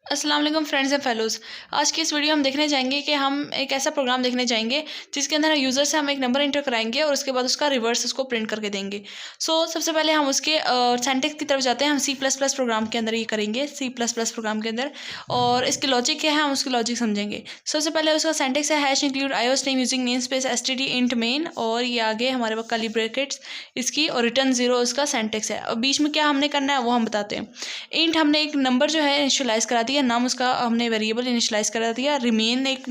अस्सलाम वालेकुम friends and fellows. आज की इस वीडियो हम देखने जाएंगे कि हम एक ऐसा प्रोग्राम देखने जाएंगे जिसके अंदर यूज़र से हम एक नंबर इंटर कराएंगे और उसके बाद उसका रिवर्स उसको प्रिंट करके देंगे। सबसे पहले हम उसके सिंटैक्स की तरफ जाते हैं। हम C++ प्रोग्राम के अंदर ये करेंगे, C++ प्रोग्राम के अंदर, और इसकी लॉजिक क्या है हम उसकी लॉजिक समझेंगे। सबसे पहले उसका सिंटैक्स है hash include iOS name using name space std int main, और ये आगे हमारे पास कर्ली ब्रैकेट्स इसकी, और रिटर्न 0 उसका सिंटैक्स है। और बीच में क्या हमने करना है वो हम बताते हैं। इंट हमने एक नंबर जो है इनिशियलाइज करा दिया, नाम उसका हमने वेरिएबल इनिशियलाइज करा दिया, रिमेन एक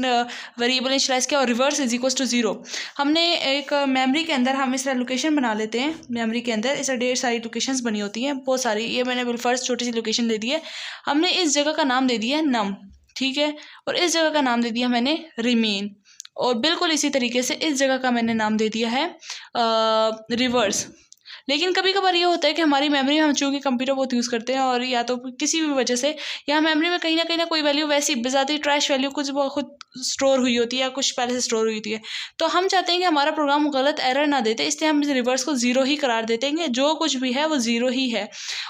वेरिएबल इनिशियलाइज किया, और रिवर्स इज इक्वल्स टू 0 हमने एक मेमोरी के अंदर हम इस तरह लोकेशन बना लेते हैं। मेमोरी के अंदर इस तरह ढेर सारी लोकेशंस बनी होती हैं, बहुत सारी। ये मैंने बिल्कुल फर्स्ट छोटी सी लोकेशन दे दी है। हमने इस जगह का नाम दे दिया है नम, ठीक है, और इस जगह का नाम दे दिया मैंने रिमेन, और बिल्कुल इसी तरीके से इस जगह का मैंने नाम दे दिया है रिवर्स। लेकिन कभी कभार ये होता है कि हमारी मेमोरी में हम चूँकि कंप्यूटर बहुत यूज़ करते हैं, और या तो किसी भी वजह से या मेमोरी में कहीं ना कोई वैल्यू वैसी बेज़ाती ट्रैश वैल्यू कुछ वो खुद स्टोर हुई होती है या कुछ पहले से स्टोर हुई होती है, तो हम चाहते हैं कि हमारा प्रोग्राम गलत एरर ना देते, इसलिए हम इस रिवर्स को 0 ही करार देते हैं। जो कुछ भी है वो 0 ही है।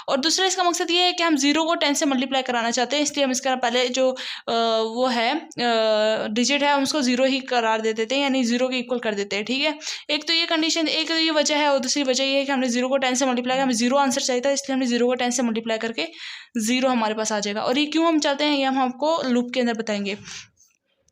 और दूसरा इसका मकसद ये है कि हम 0 को 10 से मल्टीप्लाई कराना चाहते हैं, इसलिए हम इसका पहले जो वो है डिजिट है हम उसको 0 ही करार दे देते हैं, यानी 0 के इक्वल कर देते हैं, ठीक है। एक तो ये कंडीशन, एक तो ये वजह है, और दूसरी वजह ये है कि हमने 0 को 10 से मल्टीप्लाई, हमें 0 आंसर चाहिए था, इसलिए हमने 0 को 10 से मल्टीप्लाई करके 0 हमारे पास आ जाएगा। और ये क्यों हम चाहते हैं ये हम आपको लूप के अंदर बताएंगे।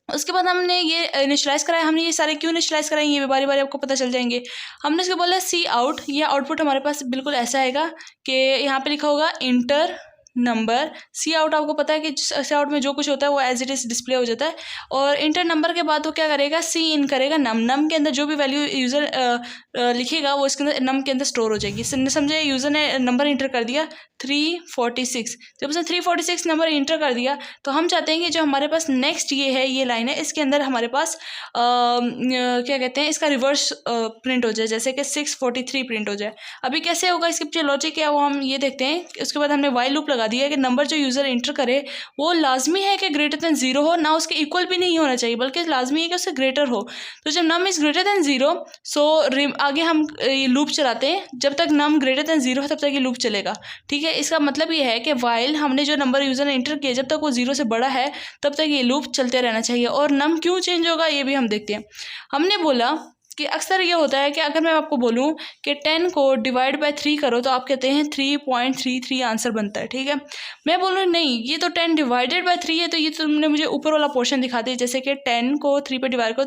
उसके बाद हमने ये इनिशियलाइज कराया, हमने ये सारे क्यों इनिशियलाइज कराएंगे ये बारी बारी आपको पता चल जाएंगे। हमने इसको बोला सी आउट, ये आउटपुट हमारे पास बिल्कुल ऐसा आएगा कि यहाँ पे लिखा होगा इंटर नंबर। सी आउट आपको पता है कि सी आउट में जो कुछ होता है वो एज इट इज़ डिस्प्ले हो जाता है, और इंटर नंबर के बाद वो क्या करेगा, सी इन करेगा नम। नम के अंदर जो भी वैल्यू यूज़र लिखेगा वो इसके अंदर नम के अंदर स्टोर हो जाएगी। समझे, यूज़र ने नंबर इंटर कर दिया 346। जब उसने 346 नंबर इंटर कर दिया तो हम चाहते हैं कि जो हमारे पास नेक्स्ट ये है, ये लाइन है, इसके अंदर हमारे पास क्या कहते हैं, इसका रिवर्स प्रिंट हो जाए, जैसे कि 643 प्रिंट हो जाए। अभी कैसे होगा, इसके पीछे लॉजिक क्या है वो हम ये देखते हैं। उसके बाद हमने वाइल लूप लगा दिया है कि नंबर जो यूज़र इंटर करे वो लाजमी है कि ग्रेटर देन 0 हो, ना उसके इक्वल भी नहीं होना चाहिए, बल्कि लाजमी है कि उससे ग्रेटर हो। तो जब नम इज़ ग्रेटर देन 0, आगे हम ये लूप चलाते हैं, जब तक नम ग्रेटर देन 0 है तब तक ये लूप चलेगा, ठीक है। इसका मतलब ये है कि वाइल हमने जो नंबर यूज़र ने इंटर किया जब तक वो 0 से बड़ा है तब तक ये लूप चलते रहना चाहिए। और नम क्यों चेंज होगा ये भी हम देखते हैं। हमने बोला कि अक्सर ये होता है कि अगर मैं आपको बोलूं कि 10 को डिवाइड बाय 3 करो तो आप कहते हैं 3.33 आंसर बनता है, ठीक है। मैं बोलूँ नहीं, ये तो 10 डिवाइडेड बाय 3 है, तो ये तुमने मुझे ऊपर वाला पोर्शन दिखा दिया, जैसे कि 10 को 3 पे डिवाइड करो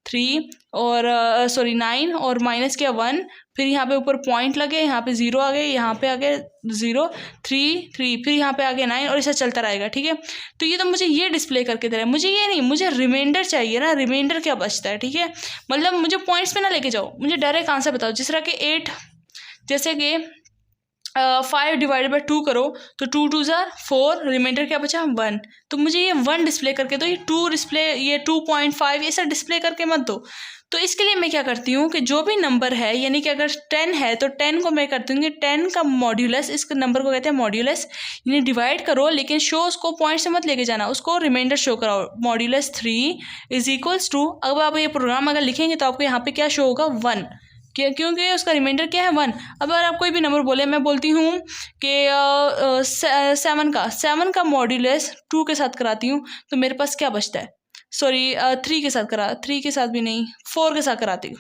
3 और 9 और माइनस किया 1, फिर यहाँ पे ऊपर पॉइंट लगे, यहाँ पे 0 आ गए, यहाँ पे आ गए 0, 3, फिर यहाँ पे आ गए 9, और ऐसा चलता रहेगा, ठीक है। तो ये तो मुझे ये डिस्प्ले करके दे रहा है, मुझे ये नहीं, मुझे रिमाइंडर चाहिए ना, रिमाइंडर क्या बचता है, ठीक है। मतलब मुझे पॉइंट्स पे ना लेके जाओ, मुझे डायरेक्ट आंसर बताओ। जिस तरह के 8, जैसे कि 5 डिवाइडेड बाई 2 करो तो 2 2 ज़ार 4, रिमाइंडर क्या बचा 1, तो मुझे ये 1 डिस्प्ले करके दो, ये 2 डिस्प्ले, ये 2.5 ये सब डिस्प्ले करके मत दो। तो इसके लिए मैं क्या करती हूँ कि जो भी नंबर है, यानी कि अगर 10 है तो 10 को मैं करती हूँ कि 10 का मॉड्यूलस, इस नंबर को कहते हैं मॉड्यूलस, यानी डिवाइड करो लेकिन शो उसको पॉइंट से मत लेके जाना, उसको रिमाइंडर शो कराओ। मॉड्यूलस 3 इज इक्वल्स टू, अब आप ये प्रोग्राम अगर लिखेंगे तो आपको यहाँ पे क्या शो होगा 1, क्योंकि उसका रिमाइंडर क्या है 1। अब अगर आप कोई भी नंबर बोले, मैं बोलती हूँ कि 7 का मॉड्यूलस 2 के साथ कराती हूँ तो मेरे पास क्या बचता है, सॉरी 3 के साथ 3 के साथ भी नहीं, 4 के साथ कराती हूँ।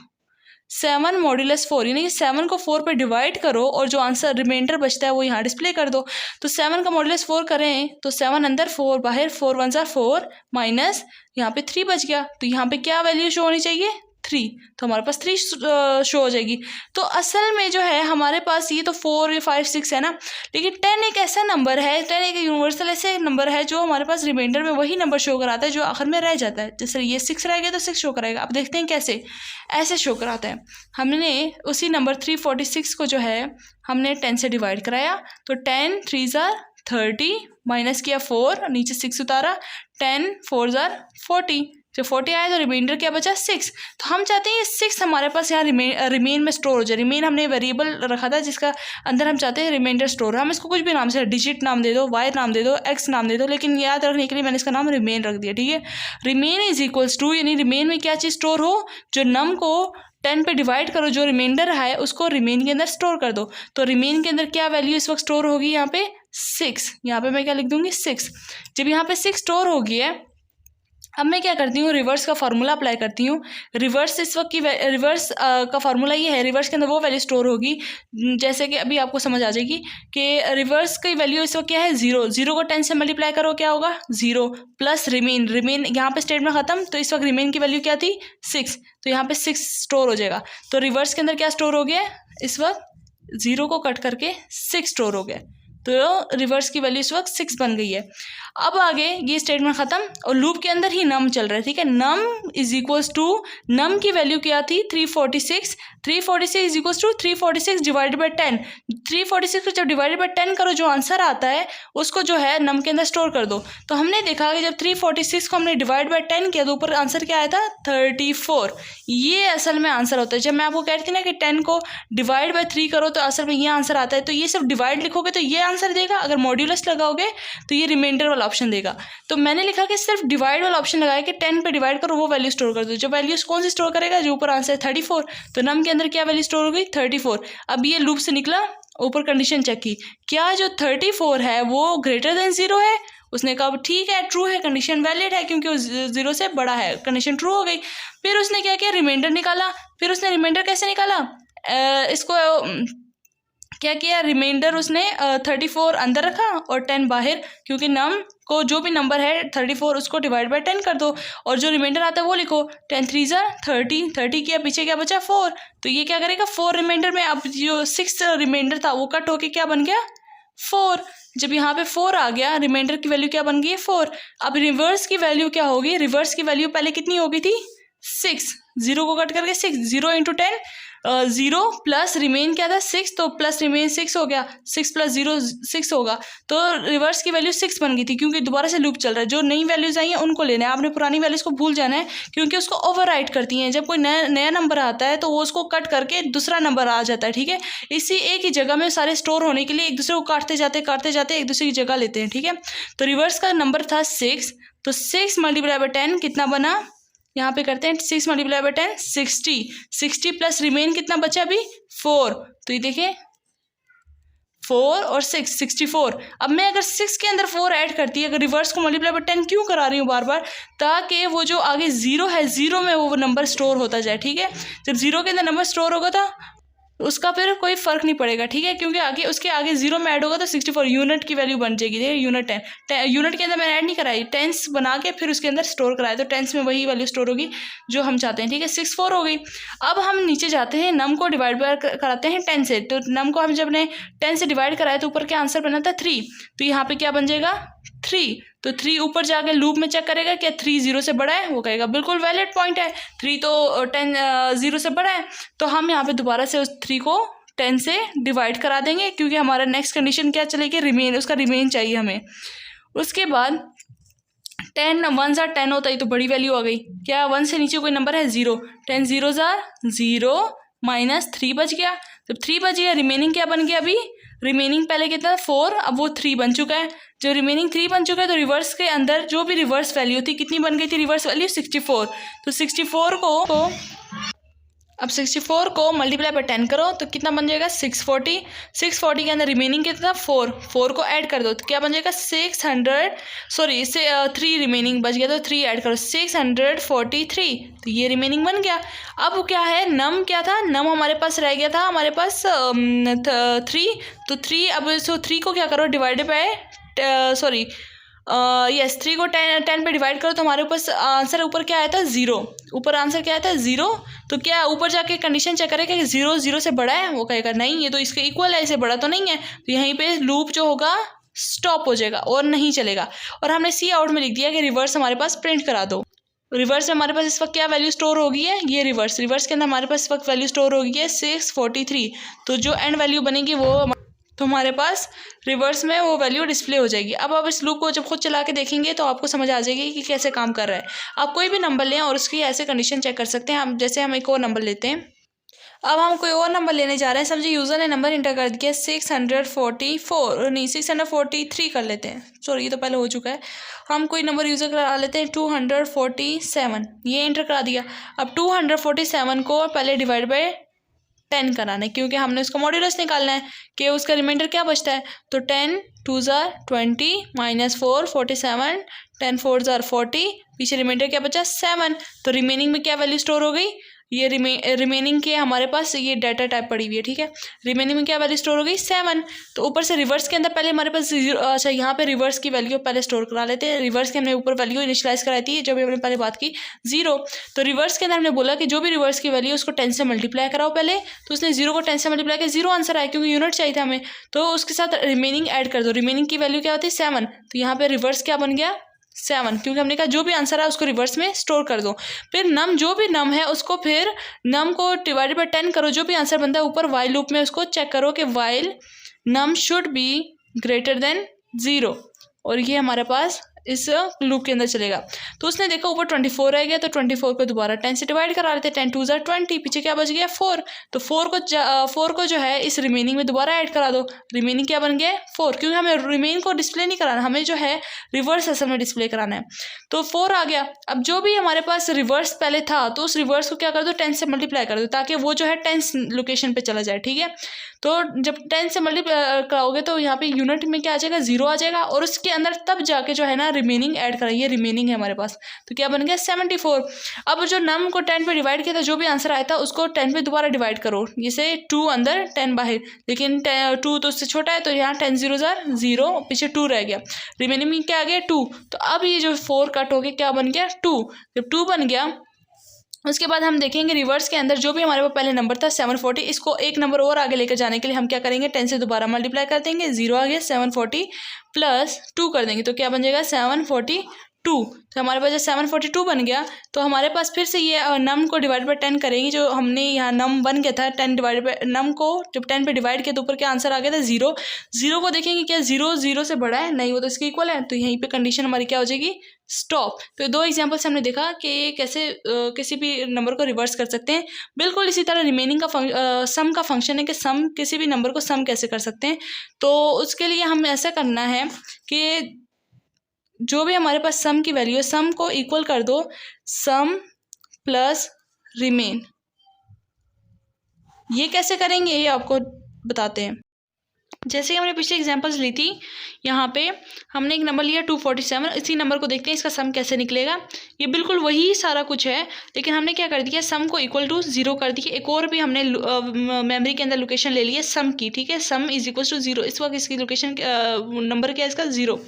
7 मॉड्यूलस 4, यानी कि 7 को 4 पे डिवाइड करो और जो आंसर रिमाइंडर बचता है वो यहाँ डिस्प्ले कर दो। तो 7 का मॉड्यूलस 4 करें तो 7 अंदर 4 बाहर, 4 1 ज़ार 4 माइनस यहाँ पे 3 बच गया, तो यहाँ पे क्या वैल्यू शो होनी चाहिए 3, तो हमारे पास 3 शो हो जाएगी। तो असल में जो है हमारे पास ये तो 4 5 6 है ना, लेकिन 10 एक ऐसा नंबर है, 10 एक यूनिवर्सल ऐसे नंबर है जो हमारे पास रिमाइंडर में वही नंबर शो कराता है जो आखिर में रह जाता है। जैसे ये 6 रह गया तो 6 शो कराएगा। अब देखते हैं कैसे, ऐसे शो कराता है। हमने उसी नंबर 346 को जो है हमने 10 से डिवाइड कराया, तो 10 3 ज़ार 30 माइनस किया 4, नीचे 6 उतारा, 10 4 ज़ार 40, जब 40 आया तो रिमाइंडर क्या बचा 6। तो हम चाहते हैं ये 6 हमारे पास यहाँ रिमेन में स्टोर हो जाए। रिमेन हमने वेरिएबल रखा था जिसका अंदर हम चाहते हैं रिमाइंडर स्टोर, हम इसको कुछ भी नाम से, डिजिट नाम दे दो, वाई नाम दे दो, एक्स नाम दे दो, लेकिन याद रखने के लिए मैंने इसका नाम रिमेन रख दिया, ठीक है। रिमेन इज इक्वल्स टू, यानी रिमेन में क्या चीज़ स्टोर हो, जो नम को 10 पे डिवाइड करो, जो रिमाइंडर है उसको रिमेन के अंदर स्टोर कर दो। तो रिमेन के अंदर क्या वैल्यू इस वक्त स्टोर होगी, यहाँ पे 6। यहाँ पे मैं क्या लिख दूंगी 6। जब यहाँ पे 6 स्टोर होगी है, अब मैं क्या करती हूँ, रिवर्स का फार्मूला अप्लाई करती हूँ। रिवर्स इस वक्त की रिवर्स का फार्मूला ये है, रिवर्स के अंदर वो वैल्यू स्टोर होगी, जैसे कि अभी आपको समझ आ जाएगी कि रिवर्स की वैल्यू इस वक्त क्या है 0। 0 को 10 से मल्टीप्लाई करो, क्या होगा 0 प्लस रिमेन। रिमेन यहाँ पे स्टेटमेंट खत्म, तो इस वक्त रिमेन की वैल्यू क्या थी 6, तो यहाँ पे 6 स्टोर हो जाएगा। तो रिवर्स के अंदर क्या स्टोर हो गया, इस वक्त 0 को कट करके 6 स्टोर हो गया, तो रिवर्स की वैल्यू इस वक्त 6 बन गई है। अब आगे ये स्टेटमेंट खत्म और लूप के अंदर ही नम चल रहा है, ठीक है। Num is equals to, num की वैल्यू क्या थी 346। 346 is equals to 346 divided by 10। 346 को जब डिवाइडेड बाई 10 करो, जो आंसर आता है उसको जो है नम के अंदर स्टोर कर दो। तो हमने देखा कि जब 346 को हमने डिवाइड बाई 10 किया तो ऊपर आंसर क्या आया था 34। ये असल में आंसर होता है। जब मैं आपको कहती थी ना कि 10 को डिवाइड बाई 3 करो तो असल में ये आंसर आता है, तो ये सिर्फ डिवाइड लिखोगे तो ये आंसर देगा, अगर मॉड्यूलस लगाओगे तो ये रिमाइंडर वाला ऑप्शन देगा। तो मैंने लिखा कि सिर्फ डिवाइड वाला ऑप्शन लगाया कि 10 पे डिवाइड करो, वो वैल्यू स्टोर कर दो। जो वैल्यूज कौन सी स्टोर करेगा, जो ऊपर आंसर है 34, तो नम के अंदर क्या वैल्यू स्टोर हो गई 34। अब ये लूप से निकला, ऊपर कंडीशन चेक की, क्या जो 34 है वो ग्रेटर देन 0 है। उसने कहा ठीक है, ट्रू है, कंडीशन वैलिड है क्योंकि वो 0 से बड़ा है, कंडीशन ट्रू हो गई। फिर उसने क्या किया, रिमाइंडर निकाला। फिर उसने रिमाइंडर कैसे निकाला, इसको क्या किया, रिमाइंडर उसने 34 अंदर रखा और 10 बाहर, क्योंकि नम को जो भी नंबर है 34 उसको डिवाइड बाय 10 कर दो और जो रिमाइंडर आता है वो लिखो। 10 3 ज़ा 30, 30 किया, पीछे क्या बचा 4, तो ये क्या करेगा 4 रिमाइंडर में। अब जो 6 रिमाइंडर था वो कट होके क्या बन गया 4। जब यहाँ पे 4 आ गया, रिमाइंडर की वैल्यू क्या बन गई है 4। अब रिवर्स की वैल्यू क्या होगी, रिवर्स की वैल्यू पहले कितनी हो गई थी 6, 0 को कट करके 6, 0 इंटू 10, 0 प्लस रिमेन क्या था 6, तो प्लस रिमेन 6 हो गया, 6 प्लस 0 6 होगा। तो रिवर्स की वैल्यू 6 बन गई थी, क्योंकि दोबारा से लूप चल रहा है। जो नई वैल्यूज आई हैं उनको लेना है, आपने पुरानी वैल्यूज को भूल जाना है, क्योंकि उसको ओवरराइट करती हैं। जब कोई नया नंबर आता है तो वो उसको कट करके दूसरा नंबर आ जाता है, ठीक है। इसी एक ही जगह में सारे स्टोर होने के लिए एक दूसरे को काटते जाते एक दूसरे की जगह लेते हैं, ठीक है। तो रिवर्स का नंबर था 6, तो 6 मल्टीप्लाई बाई 10 कितना बना, यहाँ पे करते हैं 6 मल्टीप्लाई बाई 10 60, 60 प्लस रिमेन कितना बचा अभी 4, तो ये देखिए 4 और 6 64। अब मैं अगर 6 के अंदर 4 ऐड करती है, अगर रिवर्स को मल्टीप्लाई बाई 10 क्यों करा रही हूँ बार बार, ताकि वो जो आगे 0 है 0 में वो नंबर स्टोर होता जाए, ठीक है। जब 0 के अंदर नंबर स्टोर होगा था उसका फिर कोई फ़र्क नहीं पड़ेगा, ठीक है, क्योंकि आगे उसके आगे 0 में ऐड होगा तो 64 यूनिट की वैल्यू बन जाएगी। देखिए यूनिट 10 यूनिट के अंदर मैंने ऐड नहीं कराई, टेंस बना के फिर उसके अंदर स्टोर कराया, तो टेंस में वही वैल्यू स्टोर होगी जो हम चाहते हैं, ठीक है। 64 हो गई। अब हम नीचे जाते हैं, नम को डिवाइड कराते हैं 10 से, तो नम को हम जब ने 10 से डिवाइड कराया तो ऊपर क्या आंसर बना था 3, तो यहाँ पर क्या बन जाएगा 3, तो 3 ऊपर जाके लूप में चेक करेगा क्या 3 0 से बड़ा है, वो कहेगा बिल्कुल वैलिड पॉइंट है, 3 तो 10 0 से बड़ा है। तो हम यहाँ पे दोबारा से उस 3 को 10 से डिवाइड करा देंगे, क्योंकि हमारा नेक्स्ट कंडीशन क्या चलेगी, रिमेन, उसका रिमेन चाहिए हमें। उसके बाद 10 1 ज़ा 10 होता है तो बड़ी वैल्यू आ गई, क्या 1 से नीचे कोई नंबर है 0, 10 0 ज़ा 0 माइनस 3 बच गया। जब 3 बच गया, रिमेनिंग क्या बन गया, अभी रिमेनिंग पहले कितना 4, अब वो 3 बन चुका है। जो रिमेनिंग 3 बन चुका है तो रिवर्स के अंदर जो भी रिवर्स वैल्यू थी कितनी बन गई थी, रिवर्स वैल्यू 64। तो 64 को अब 64 को मल्टीप्लाई बाय 10 करो तो कितना बन जाएगा 640। 640 के अंदर रिमेनिंग कितना 4 को ऐड कर दो तो क्या बन जाएगा 3 रिमेनिंग बच गया, तो 3 ऐड करो 643, तो ये रिमेनिंग बन गया। अब क्या है, नम क्या था, नम हमारे पास रह गया था, हमारे पास 3, तो 3 अब 3 को क्या करो डिवाइडेड बाय 3 को 10 पे डिवाइड करो तो हमारे ऊपर आंसर ऊपर क्या आया था 0, ऊपर आंसर क्या आया था 0। तो क्या ऊपर जाके कंडीशन चेक करेगा कि 0 0 से बड़ा है, वो कहेगा नहीं ये तो इसके इक्वल है, इससे बड़ा तो नहीं है, तो यहीं पे लूप जो होगा स्टॉप हो जाएगा और नहीं चलेगा। और हमने सी आउट में लिख दिया कि रिवर्स हमारे पास प्रिंट करा दो। रिवर्स में हमारे पास इस वक्त क्या वैल्यू स्टोर होगी है, ये रिवर्स के अंदर हमारे पास इस वक्त वैल्यू स्टोर होगी है 643, तो जो एंड वैल्यू बनेगी वो तो हमारे पास रिवर्स में वो वैल्यू डिस्प्ले हो जाएगी। अब आप इस लूप को जब खुद चला के देखेंगे तो आपको समझ आ जाएगी कि कैसे काम कर रहा है। आप कोई भी नंबर लें और उसकी ऐसे कंडीशन चेक कर सकते हैं। हम जैसे हम एक और नंबर लेते हैं, अब हम कोई और नंबर लेने जा रहे हैं। समझिए यूज़र ने नंबर इंटर कर दिया 644, नहीं 643 कर लेते हैं, सॉरी ये तो पहले हो चुका है। हम कोई नंबर यूज़र करा लेते हैं 247, ये इंटर करा दिया। अब 247 को पहले डिवाइड बाय 10 कराना है, क्योंकि हमने उसका मॉड्यूलस निकालना है कि उसका रिमाइंडर क्या बचता है। तो 10 2 ज़ार 20 -4 47, 10 4 ज़ार 40, पीछे रिमाइंडर क्या बचा 7। तो रिमेनिंग में क्या वैल्यू स्टोर हो गई, ये रिमेनिंग के हमारे पास ये डाटा टाइप पड़ी हुई है, ठीक है। रिमेनिंग में क्या वैल्यू स्टोर हो गई 7। तो ऊपर से रिवर्स के अंदर पहले हमारे पास अच्छा यहाँ पे रिवर्स की वैल्यू पहले स्टोर करा लेते हैं। रिवर्स के हमने ऊपर वैल्यू इनिशियलाइज कराई थी जब हमने पहले बात की 0। तो रिवर्स के अंदर हमने बोला कि जो भी रिवर्स की वैल्यू उसको 10 से मल्टीप्लाई कराओ पहले। तो उसने 0 को 10 से मल्टीप्लाई किया, 0 आंसर आया क्योंकि यूनिट चाहिए था हमें। तो उसके साथ रिमेनिंग ऐड कर दो, रिमेनिंग की वैल्यू क्या होती है 7। तो यहाँ पे रिवर्स क्या बन गया 7, क्योंकि हमने कहा जो भी आंसर है उसको रिवर्स में स्टोर कर दो। फिर नम जो भी नम है उसको फिर नम को डिवाइडेड बाय 10 करो, जो भी आंसर बनता है ऊपर वाइल लूप में उसको चेक करो कि while num should be greater than 0, और ये हमारे पास इस लूप के अंदर चलेगा। तो उसने देखा ऊपर 24 रह गया, तो 24 को दोबारा 10 से डिवाइड करा लेते हैं। 10 2 ज़ार 20, पीछे क्या बच गया 4। तो 4 को जो है इस रिमेनिंग में दोबारा ऐड करा दो। रिमेनिंग क्या बन गया 4, क्योंकि हमें रिमेनिंग को डिस्प्ले नहीं कराना, हमें जो है रिवर्स असल में डिस्प्ले कराना है। तो 4 आ गया। अब जो भी हमारे पास रिवर्स पहले था तो उस रिवर्स को क्या कर दो 10 से मल्टीप्लाई कर दो, ताकि वो जो है 10 लोकेशन पर चला जाए, ठीक है। तो जब 10 से मल्टीप्लाई कराओगे तो यहाँ पे यूनिट में क्या आ जाएगा 0 आ जाएगा, और उसके अंदर तब जाके जो है ना रिमेनिंग ऐड कराइए। रिमेनिंग है हमारे पास, तो क्या बन गया 74। अब जो नम को 10 पे डिवाइड किया था, जो भी आंसर आया था उसको 10 पे दोबारा डिवाइड करो। जैसे 2 अंदर 10 बाहर, लेकिन 2 तो उससे छोटा है, तो यहाँ 10 0 ज़ार 0, पीछे 2 रह गया। रिमेनिंग में क्या आ गया 2। तो अब ये जो 4 कट हो गया क्या बन गया 2। जब 2 बन गया उसके बाद हम देखेंगे रिवर्स के अंदर जो भी हमारे पास पहले नंबर था 740, इसको एक नंबर और आगे लेकर जाने के लिए हम क्या करेंगे 10 से दोबारा मल्टीप्लाई कर देंगे। 0 आ गया, 740 प्लस 2 कर देंगे, तो क्या बन जाएगा 742। तो हमारे पास जब 742 बन गया तो हमारे पास फिर से ये नम को डिवाइड बाय 10 करेंगे। जो हमने यहाँ नम बन गया था 10 डिवाइड बाय, नम को जब 10 पे डिवाइड किया तो ऊपर क्या आंसर आ गया था 0। 0 को देखेंगे क्या 0 0 से बड़ा है, नहीं वो तो इसके इक्वल है, तो यहीं पे कंडीशन हमारी क्या हो जाएगी स्टॉप। तो 2 एग्जाम्पल्स हमने देखा कि कैसे किसी भी नंबर को रिवर्स कर सकते हैं। बिल्कुल इसी तरह रिमेनिंग का सम का फंक्शन है कि सम किसी भी नंबर को सम कैसे कर सकते हैं। तो उसके लिए हमें ऐसा करना है कि जो भी हमारे पास सम की वैल्यू है सम को इक्वल कर दो सम प्लस रिमेन। ये कैसे करेंगे ये आपको बताते हैं। जैसे हमने पिछले एग्जांपल्स ली थी, यहाँ पे हमने एक नंबर लिया 247, इसी नंबर को देखते हैं इसका सम कैसे निकलेगा। ये बिल्कुल वही सारा कुछ है, लेकिन हमने क्या कर दिया सम को इक्वल टू 0 कर दिया। एक और भी हमने मेमोरी के अंदर लोकेशन ले ली है सम की, ठीक है। सम इज इक्वल टू 0, इस वक्त इसकी लोकेशन नंबर क्या है इसका 0।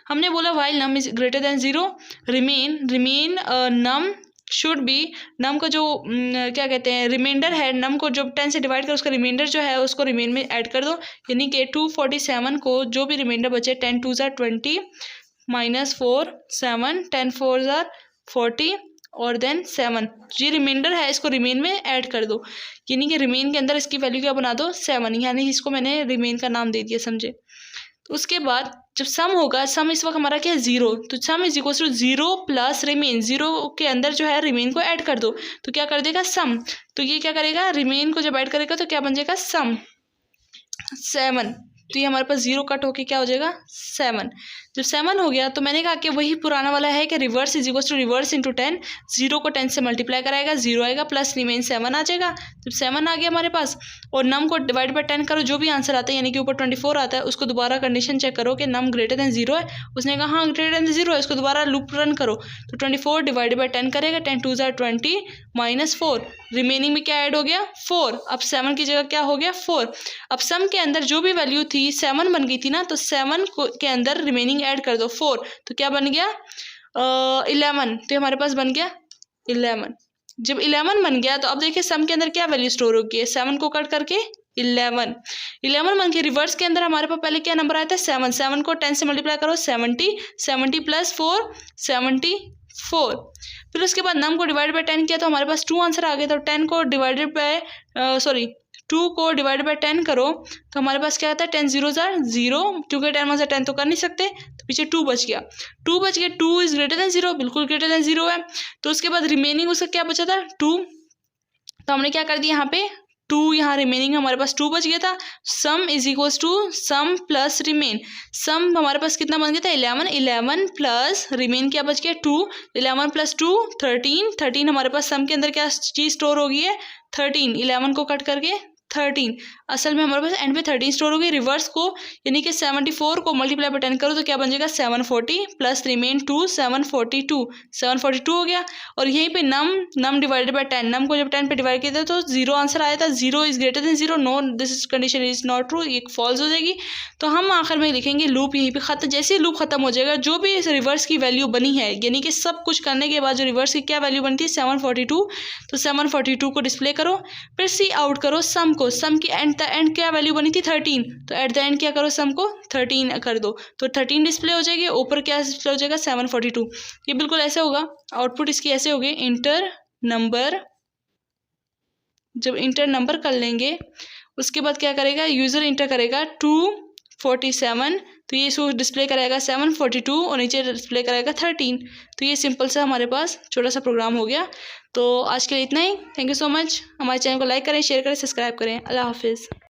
हमने बोला while num is greater than 0, remain num should be, num को जो क्या कहते हैं रिमाइंडर है, नम को जब 10 से डिवाइड कर उसका रिमाइंडर जो है उसको रिमेन में ऐड कर दो। यानी कि 247 को जो भी रिमाइंडर बचे 10 2 ज़ार 20 -4 7 10 4 ज़ार 40 और देन 7, ये रिमाइंडर है इसको रिमेन में ऐड कर दो। यानी कि रिमेन के अंदर इसकी वैल्यू क्या बना दो 7, यानी इसको मैंने रिमेन का नाम दे दिया, समझे। तो उसके बाद जब सम होगा, सम इस वक्त हमारा क्या है 0, तो sum is equal to 0 plus remain. 0 के अंदर जो है रिमेन को ऐड कर दो, तो क्या कर देगा सम। तो ये क्या करेगा रिमेन को जब ऐड करेगा तो क्या बन जाएगा सम 7। तो ये हमारे पास 0 कट होके क्या हो जाएगा 7। जब 7 हो गया तो मैंने कहा कि वही पुराना वाला है कि reverse is equal to reverse into 10। 0 को 10 से मल्टीप्लाई कराएगा, 0 आएगा प्लस रिमेन 7 आ जाएगा। जब 7 आ गया हमारे पास और नम को डिवाइड बाय 10 करो, जो भी आंसर आता है यानी कि ऊपर 24 आता है, उसको दोबारा कंडीशन चेक करो कि नम ग्रेटर देन 0 है। उसने कहा हाँ ग्रेटर देन 0 है, उसको दोबारा लूप रन करो। तो 24 डिवाइड बाय 10 करेगा, 10 2 ज़ार 20 -4, रिमेनिंग में क्या ऐड हो गया 4। अब 7 की जगह क्या हो गया 4। अब सम के अंदर जो भी वैल्यू थी 7 बन गई थी ना, तो 7 के अंदर रिमेनिंग ऐड कर दो 4, तो क्या बन गया 11। तो हमारे पास बन गया 11। जब 11 बन गया तो अब देखिए सम के अंदर क्या वैल्यू स्टोर होगी, 7 को कट करके 11 बन के रिवर्स के अंदर हमारे पास पहले क्या नंबर आया था 7। 7 को 10 से मल्टीप्लाई करो 70, 70 प्लस 4 74। फिर उसके बाद नम को डिवाइड बाय 10 किया तो हमारे पास 2 आंसर आ गया। तो 10 को डिवाइडेड बाय 2 को डिवाइड बाय 10 करो तो हमारे पास क्या आता है 10 0 ज़ार 0, क्योंकि 10 1 से 10 तो कर नहीं सकते, तो पीछे 2 बच गया। 2 इज ग्रेटर देन 0, बिल्कुल ग्रेटर देन 0 है। तो उसके बाद रिमेनिंग उसका क्या बचा था 2, तो हमने क्या कर दिया यहाँ पे 2 यहाँ रिमेनिंग हमारे पास 2 बच गया था। Sum is equals to sum plus remain. Sum हमारे पास कितना बन गया था 11, 11 प्लस रिमेन क्या बच गया 2, 11 प्लस 2 13, 13 हमारे पास सम के अंदर क्या चीज़ स्टोर हो गई है 13, 11 को कट करके 13, असल में हमारे पास एंड पे 13 स्टोर हो गई। रिवर्स को यानी कि 74 को मल्टीप्लाई बाय 10 करो तो क्या बन जाएगा 740 प्लस रिमेन 2 742 हो गया। और यहीं पे नम डिवाइडेड बाय 10, नम को जब 10 पे डिवाइड किया था तो 0 आंसर आया था। 0 is greater than 0, no this condition is not true, ये फॉल्स हो जाएगी। तो हम आखिर में लिखेंगे लूप यहीं पे खत्म। जैसे ही लूप खत्म हो जाएगा जो भी इस रिवर्स की वैल्यू बनी है यानी कि सब कुछ करने के बाद जो रिवर्स की क्या वैल्यू बनती है 742, तो 742 को डिस्प्ले करो। फिर सी आउट करो सम को, सम की एंड क्या वैल्यू बनी थी 13, तो एट द एंड क्या करो सम को 13 कर दो तो 13 डिस्प्ले हो जाएगी, ऊपर क्या डिस्प्ले हो जाएगा 742। ये बिल्कुल ऐसे होगा, आउटपुट इसकी ऐसे होगी इंटर नंबर। जब इंटर नंबर कर लेंगे उसके बाद क्या करेगा यूज़र इंटर करेगा 247, तो ये इसको डिस्प्ले करेगा 742 और नीचे डिस्प्ले करेगा 13। तो ये सिंपल सा हमारे पास छोटा सा प्रोग्राम हो गया। तो आज के लिए इतना ही। Thank you so much. हमारे चैनल को लाइक करें, शेयर करें, सब्सक्राइब करें। अल्लाह हाफिज़।